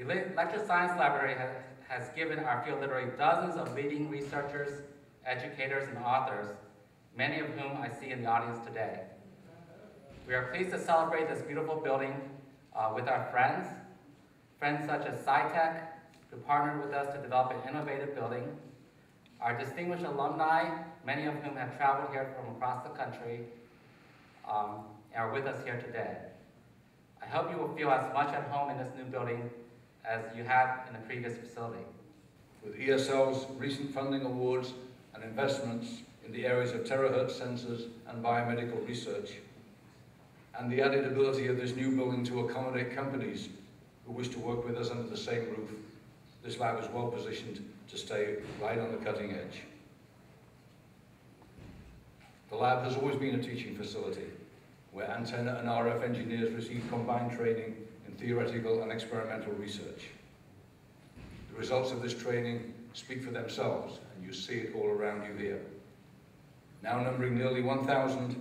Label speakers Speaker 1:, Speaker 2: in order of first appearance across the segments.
Speaker 1: The electroscience laboratory has given our field literally dozens of leading researchers, educators, and authors, many of whom I see in the audience today. We are pleased to celebrate this beautiful building with our friends such as Sept, who partnered with us to develop an innovative building, our distinguished alumni, many of whom have traveled here from across the country, and are with us here today. I hope you will feel as much at home in this new building as you have in the previous facility.
Speaker 2: With ESL's recent funding awards and investments in the areas of terahertz sensors and biomedical research, and the added ability of this new building to accommodate companies who wish to work with us under the same roof, this lab is well positioned to stay right on the cutting edge. The lab has always been a teaching facility where antenna and RF engineers receive combined training in theoretical and experimental research. The results of this training speak for themselves, and you see it all around you here. Now numbering nearly 1,000,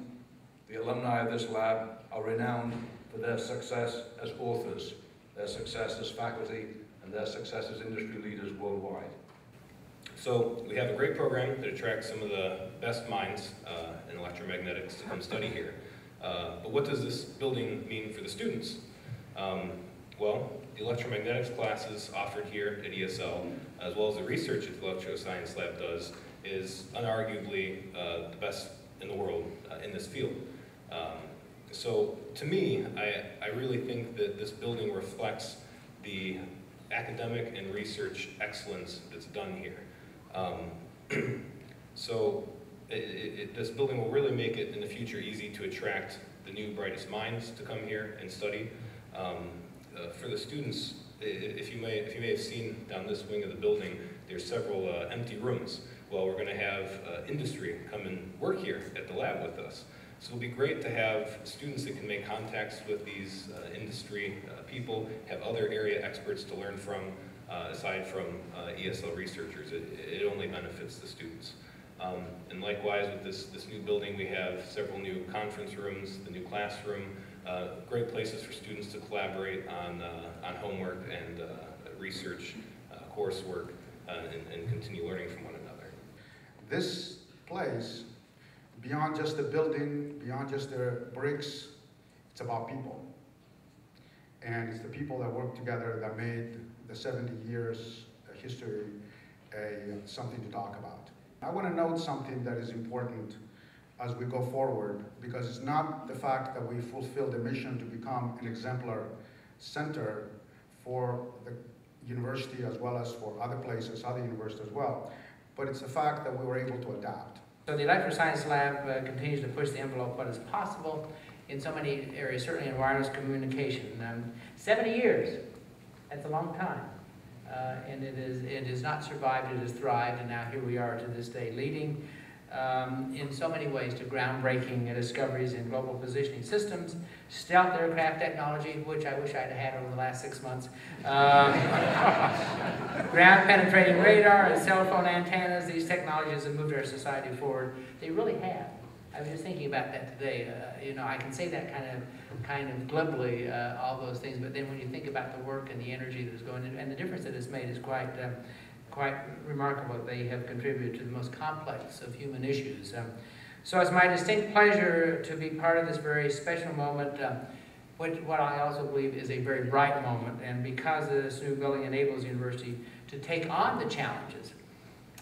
Speaker 2: the alumni of this lab are renowned for their success as authors, their success as faculty, and their success as industry leaders worldwide.
Speaker 3: So we have a great program that attracts some of the best minds in electromagnetics to come study here. But what does this building mean for the students? Well, the electromagnetics classes offered here at ESL, as well as the research that the electroscience lab does, is unarguably the best in the world in this field. So to me, I really think that this building reflects the academic and research excellence that's done here. So this building will really make it in the future easy to attract the new brightest minds to come here and study. For the students, if you may have seen down this wing of the building, there's several empty rooms. Well, we're going to have industry come and work here at the lab with us. So it'll be great to have students that can make contacts with these industry people, have other area experts to learn from, aside from ESL researchers. It only benefits the students. And likewise with this new building, we have several new conference rooms, the new classroom, great places for students to collaborate on homework and research, coursework, and continue learning from one another.
Speaker 4: This place, beyond just the building, beyond just the bricks, it's about people. And it's the people that work together that made the 70 years history something to talk about. I want to note something that is important as we go forward, because it's not the fact that we fulfill the mission to become an exemplar center for the university as well as for other places, other universities as well, but it's the fact that we were able to adapt.
Speaker 5: So the electroscience lab continues to push the envelope what is possible in so many areas, certainly in wireless communication. 70 years, that's a long time. And it has not survived, it has thrived, and now here we are to this day, leading in so many ways to groundbreaking discoveries in global positioning systems, stealth aircraft technology, which I wish I'd had over the last 6 months, ground penetrating radar and cell phone antennas. These technologies have moved our society forward. They really have. I was just thinking about that today. You know, I can say that kind of glibly, all those things, but then when you think about the work and the energy that is going in, and the difference that it's made is quite remarkable. They have contributed to the most complex of human issues. So it's my distinct pleasure to be part of this very special moment, what I also believe is a very bright moment, and because this new building enables the university to take on the challenges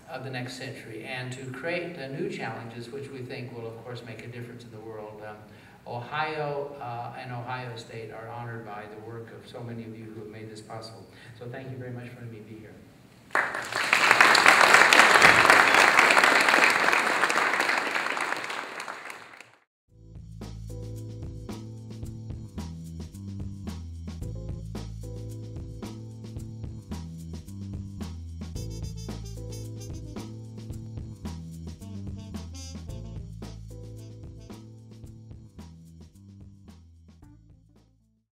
Speaker 5: of the next century and to create new challenges which we think will of course make a difference in the world. Ohio and Ohio State are honored by the work of so many of you who have made this possible. So thank you very much for letting me be here.